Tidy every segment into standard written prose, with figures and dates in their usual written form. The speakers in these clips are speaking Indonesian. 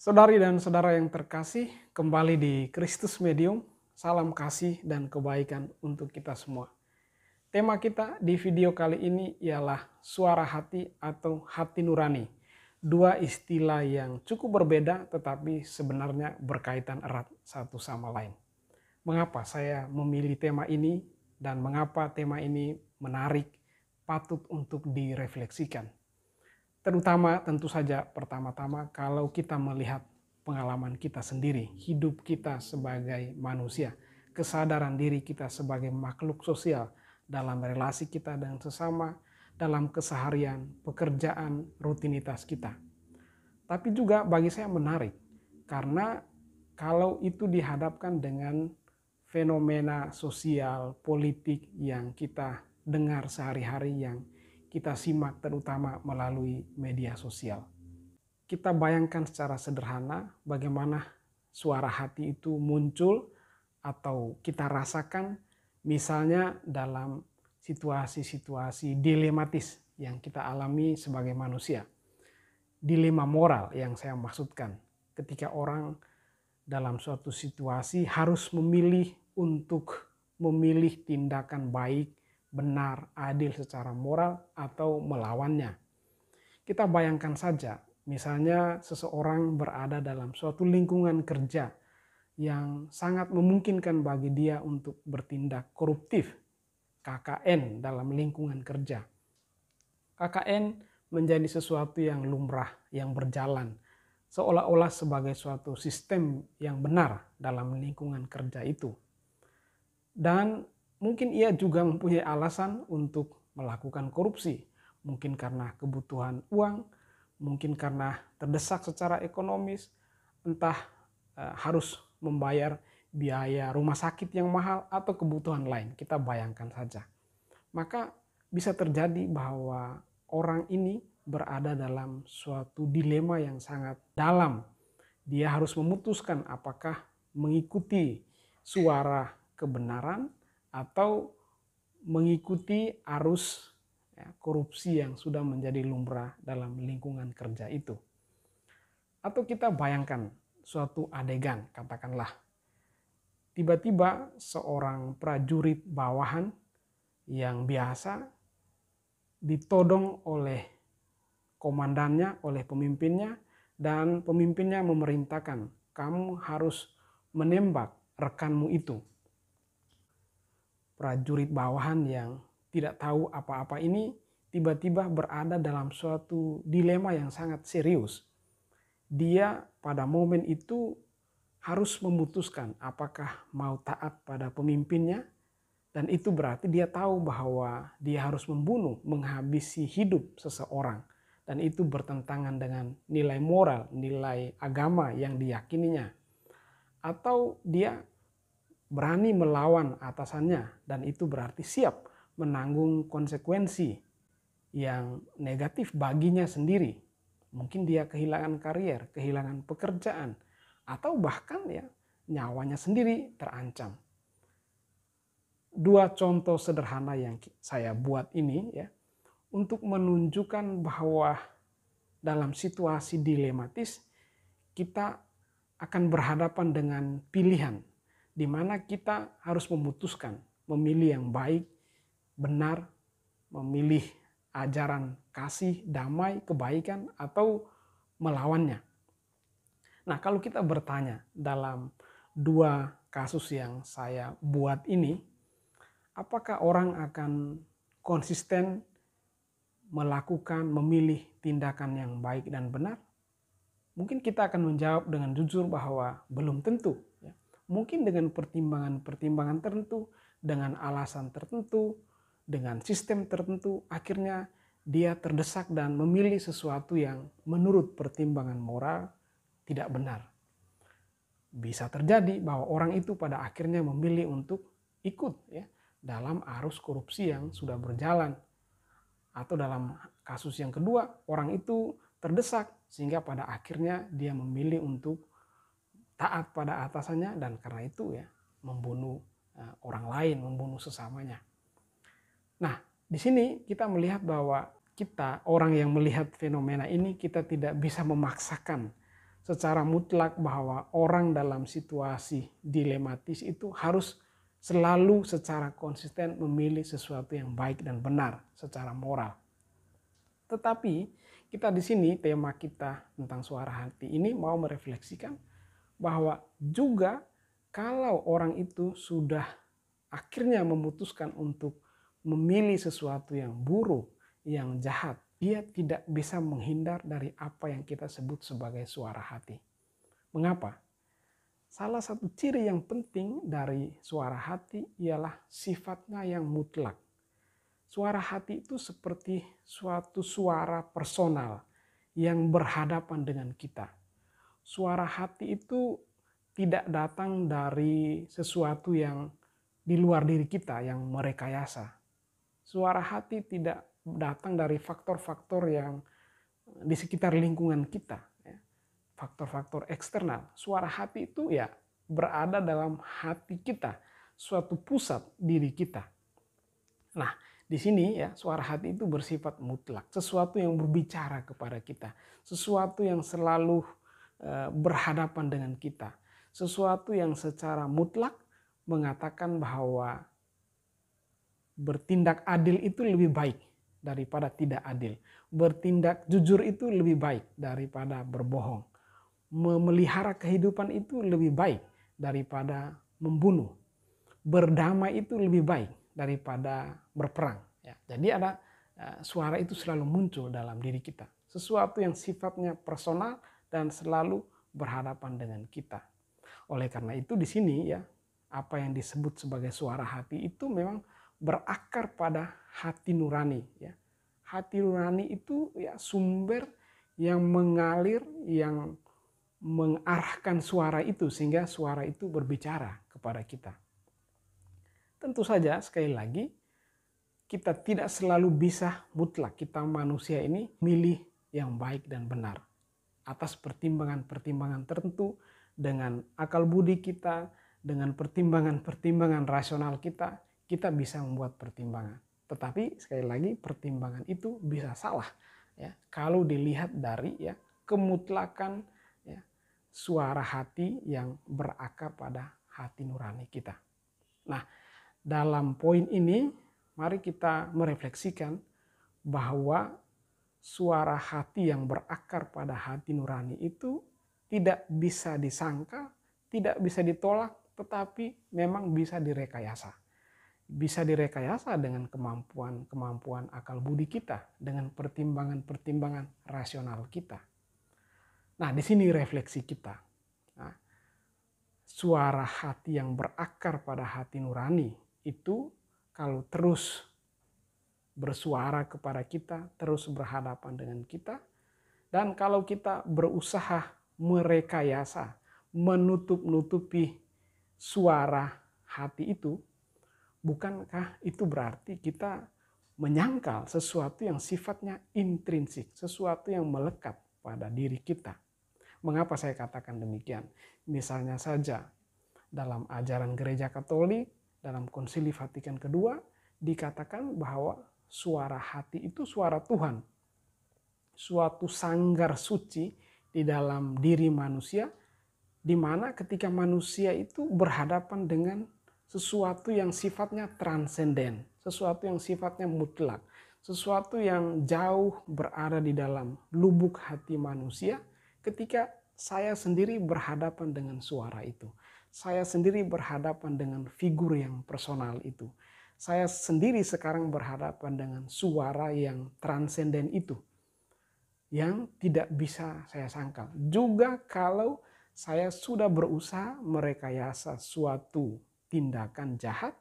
Saudari dan saudara yang terkasih, kembali di Kristus Medium. Salam kasih dan kebaikan untuk kita semua. Tema kita di video kali ini ialah suara hati atau hati nurani. Dua istilah yang cukup berbeda tetapi sebenarnya berkaitan erat satu sama lain. Mengapa saya memilih tema ini dan mengapa tema ini menarik, patut untuk direfleksikan. Terutama tentu saja pertama-tama kalau kita melihat pengalaman kita sendiri, hidup kita sebagai manusia, kesadaran diri kita sebagai makhluk sosial dalam relasi kita dengan sesama, dalam keseharian, pekerjaan, rutinitas kita. Tapi juga bagi saya menarik, karena kalau itu dihadapkan dengan fenomena sosial, politik yang kita dengar sehari-hari, yang kita simak terutama melalui media sosial. Kita bayangkan secara sederhana bagaimana suara hati itu muncul atau kita rasakan misalnya dalam situasi-situasi dilematis yang kita alami sebagai manusia. Dilema moral yang saya maksudkan, ketika orang dalam suatu situasi harus memilih untuk memilih tindakan baik, benar, adil secara moral atau melawannya. Kita bayangkan saja, misalnya seseorang berada dalam suatu lingkungan kerja yang sangat memungkinkan bagi dia untuk bertindak koruptif, KKN dalam lingkungan kerja. KKN menjadi sesuatu yang lumrah, yang berjalan, seolah-olah sebagai suatu sistem yang benar dalam lingkungan kerja itu. Dan mungkin ia juga mempunyai alasan untuk melakukan korupsi. Mungkin karena kebutuhan uang, mungkin karena terdesak secara ekonomis, entah harus membayar biaya rumah sakit yang mahal atau kebutuhan lain. Kita bayangkan saja. Maka bisa terjadi bahwa orang ini berada dalam suatu dilema yang sangat dalam. Dia harus memutuskan apakah mengikuti suara kebenaran atau mengikuti arus korupsi yang sudah menjadi lumrah dalam lingkungan kerja itu. Atau kita bayangkan suatu adegan, katakanlah tiba-tiba seorang prajurit bawahan yang biasa ditodong oleh komandannya, oleh pemimpinnya, dan pemimpinnya memerintahkan, kamu harus menembak rekanmu itu. Prajurit bawahan yang tidak tahu apa-apa ini tiba-tiba berada dalam suatu dilema yang sangat serius. Dia pada momen itu harus memutuskan apakah mau taat pada pemimpinnya, dan itu berarti dia tahu bahwa dia harus membunuh, menghabisi hidup seseorang. Dan itu bertentangan dengan nilai moral, nilai agama yang diyakininya. Atau dia berani melawan atasannya, dan itu berarti siap menanggung konsekuensi yang negatif baginya sendiri. Mungkin dia kehilangan karier, kehilangan pekerjaan, atau bahkan ya nyawanya sendiri terancam. Dua contoh sederhana yang saya buat ini ya, untuk menunjukkan bahwa dalam situasi dilematis kita akan berhadapan dengan pilihan di mana kita harus memutuskan memilih yang baik, benar, memilih ajaran kasih, damai, kebaikan, atau melawannya. Nah, kalau kita bertanya dalam dua kasus yang saya buat ini, apakah orang akan konsisten melakukan, memilih tindakan yang baik dan benar? Mungkin kita akan menjawab dengan jujur bahwa belum tentu. Mungkin dengan pertimbangan-pertimbangan tertentu, dengan alasan tertentu, dengan sistem tertentu, akhirnya dia terdesak dan memilih sesuatu yang menurut pertimbangan moral tidak benar. Bisa terjadi bahwa orang itu pada akhirnya memilih untuk ikut ya dalam arus korupsi yang sudah berjalan. Atau dalam kasus yang kedua, orang itu terdesak sehingga pada akhirnya dia memilih untuk taat pada atasannya, dan karena itu ya membunuh orang lain, membunuh sesamanya. Nah, di sini kita melihat bahwa kita, orang yang melihat fenomena ini, kita tidak bisa memaksakan secara mutlak bahwa orang dalam situasi dilematis itu harus selalu secara konsisten memilih sesuatu yang baik dan benar secara moral. Tetapi kita di sini, tema kita tentang suara hati ini mau merefleksikan bahwa juga kalau orang itu sudah akhirnya memutuskan untuk memilih sesuatu yang buruk, yang jahat, dia tidak bisa menghindar dari apa yang kita sebut sebagai suara hati. Mengapa? Salah satu ciri yang penting dari suara hati ialah sifatnya yang mutlak. Suara hati itu seperti suatu suara personal yang berhadapan dengan kita. Suara hati itu tidak datang dari sesuatu yang di luar diri kita yang merekayasa. Suara hati tidak datang dari faktor-faktor yang di sekitar lingkungan kita. Faktor-faktor eksternal. Suara hati itu ya berada dalam hati kita, suatu pusat diri kita. Nah, di sini ya suara hati itu bersifat mutlak, sesuatu yang berbicara kepada kita, sesuatu yang selalu berhadapan dengan kita, sesuatu yang secara mutlak mengatakan bahwa bertindak adil itu lebih baik daripada tidak adil, bertindak jujur itu lebih baik daripada berbohong, memelihara kehidupan itu lebih baik daripada membunuh, berdamai itu lebih baik daripada berperang. Ya, jadi ada suara itu selalu muncul dalam diri kita, sesuatu yang sifatnya personal dan selalu berhadapan dengan kita. Oleh karena itu di sini ya apa yang disebut sebagai suara hati itu memang berakar pada hati nurani. Ya, hati nurani itu ya sumber yang mengalir, yang mengarahkan suara itu sehingga suara itu berbicara kepada kita. Tentu saja sekali lagi kita tidak selalu bisa mutlak, kita manusia ini milih yang baik dan benar atas pertimbangan-pertimbangan tertentu dengan akal budi kita, dengan pertimbangan-pertimbangan rasional kita bisa membuat pertimbangan. Tetapi sekali lagi pertimbangan itu bisa salah ya kalau dilihat dari ya kemutlakan ya suara hati yang berakar pada hati nurani kita. Nah, dalam poin ini mari kita merefleksikan bahwa suara hati yang berakar pada hati nurani itu tidak bisa disangka, tidak bisa ditolak, tetapi memang bisa direkayasa. Bisa direkayasa dengan kemampuan akal budi kita, dengan pertimbangan-pertimbangan rasional kita. Nah, di sini refleksi kita. Nah, suara hati yang berakar pada hati nurani itu kalau terus bersuara kepada kita, terus berhadapan dengan kita, dan kalau kita berusaha merekayasa, menutup-nutupi suara hati itu, bukankah itu berarti kita menyangkal sesuatu yang sifatnya intrinsik, sesuatu yang melekat pada diri kita? Mengapa saya katakan demikian? Misalnya saja dalam ajaran Gereja Katolik, dalam Konsili Vatikan II, dikatakan bahwa suara hati itu suara Tuhan. Suatu sanggar suci di dalam diri manusia, di mana ketika manusia itu berhadapan dengan sesuatu yang sifatnya transenden, sesuatu yang sifatnya mutlak, sesuatu yang jauh berada di dalam lubuk hati manusia, ketika saya sendiri berhadapan dengan suara itu. Saya sendiri berhadapan dengan figur yang personal itu. Saya sendiri sekarang berhadapan dengan suara yang transenden itu. Yang tidak bisa saya sangkal. Juga kalau saya sudah berusaha merekayasa suatu tindakan jahat,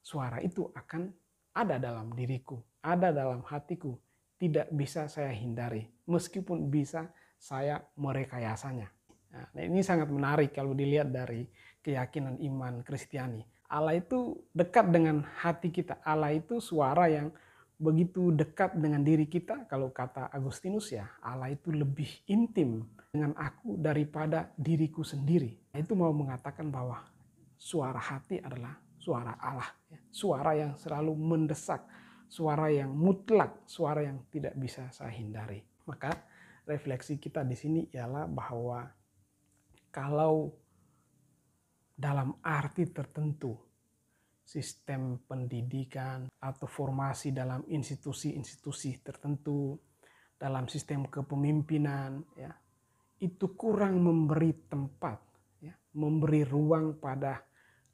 suara itu akan ada dalam diriku, ada dalam hatiku. Tidak bisa saya hindari, meskipun bisa saya merekayasanya. Nah, ini sangat menarik kalau dilihat dari keyakinan iman Kristiani. Allah itu dekat dengan hati kita. Allah itu suara yang begitu dekat dengan diri kita. Kalau kata Agustinus ya, Allah itu lebih intim dengan aku daripada diriku sendiri. Itu mau mengatakan bahwa suara hati adalah suara Allah. Suara yang selalu mendesak, suara yang mutlak, suara yang tidak bisa saya hindari. Maka refleksi kita di sini ialah bahwa Kalau dalam arti tertentu, sistem pendidikan atau formasi dalam institusi-institusi tertentu, dalam sistem kepemimpinan, ya, itu kurang memberi tempat, ya, memberi ruang pada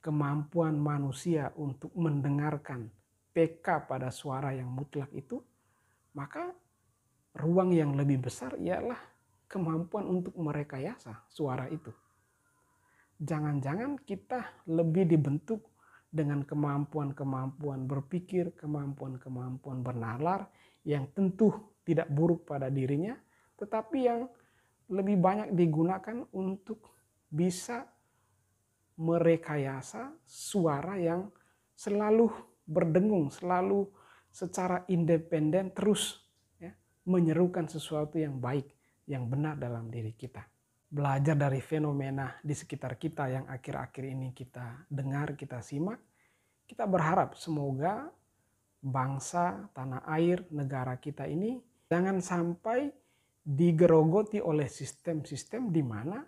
kemampuan manusia untuk mendengarkan peka pada suara yang mutlak itu, maka ruang yang lebih besar ialah kemampuan untuk merekayasa suara itu. Jangan-jangan kita lebih dibentuk dengan kemampuan-kemampuan berpikir, kemampuan-kemampuan bernalar yang tentu tidak buruk pada dirinya, tetapi yang lebih banyak digunakan untuk bisa merekayasa suara yang selalu berdengung, selalu secara independen terus, ya, menyerukan sesuatu yang baik, yang benar dalam diri kita. Belajar dari fenomena di sekitar kita yang akhir-akhir ini kita dengar, kita simak, kita berharap semoga bangsa, tanah air, negara kita ini jangan sampai digerogoti oleh sistem-sistem di mana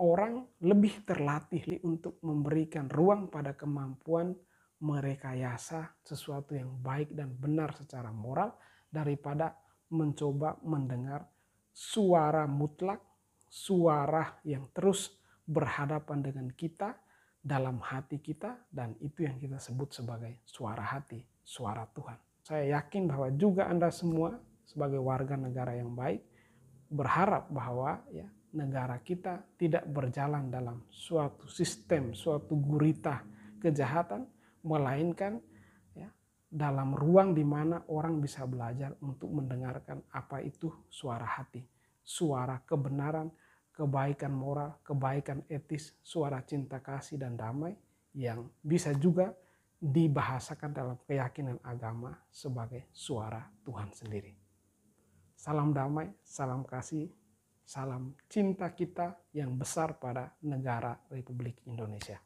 orang lebih terlatih untuk memberikan ruang pada kemampuan merekayasa sesuatu yang baik dan benar secara moral daripada mencoba mendengar suara mutlak, suara yang terus berhadapan dengan kita dalam hati kita, dan itu yang kita sebut sebagai suara hati, suara Tuhan. Saya yakin bahwa juga Anda semua sebagai warga negara yang baik berharap bahwa, ya, negara kita tidak berjalan dalam suatu sistem, suatu gurita kejahatan, melainkan, ya, dalam ruang di mana orang bisa belajar untuk mendengarkan apa itu suara hati, suara kebenaran, kebaikan moral, kebaikan etis, suara cinta kasih dan damai yang bisa juga dibahasakan dalam keyakinan agama sebagai suara Tuhan sendiri. Salam damai, salam kasih, salam cinta kita yang besar pada negara Republik Indonesia.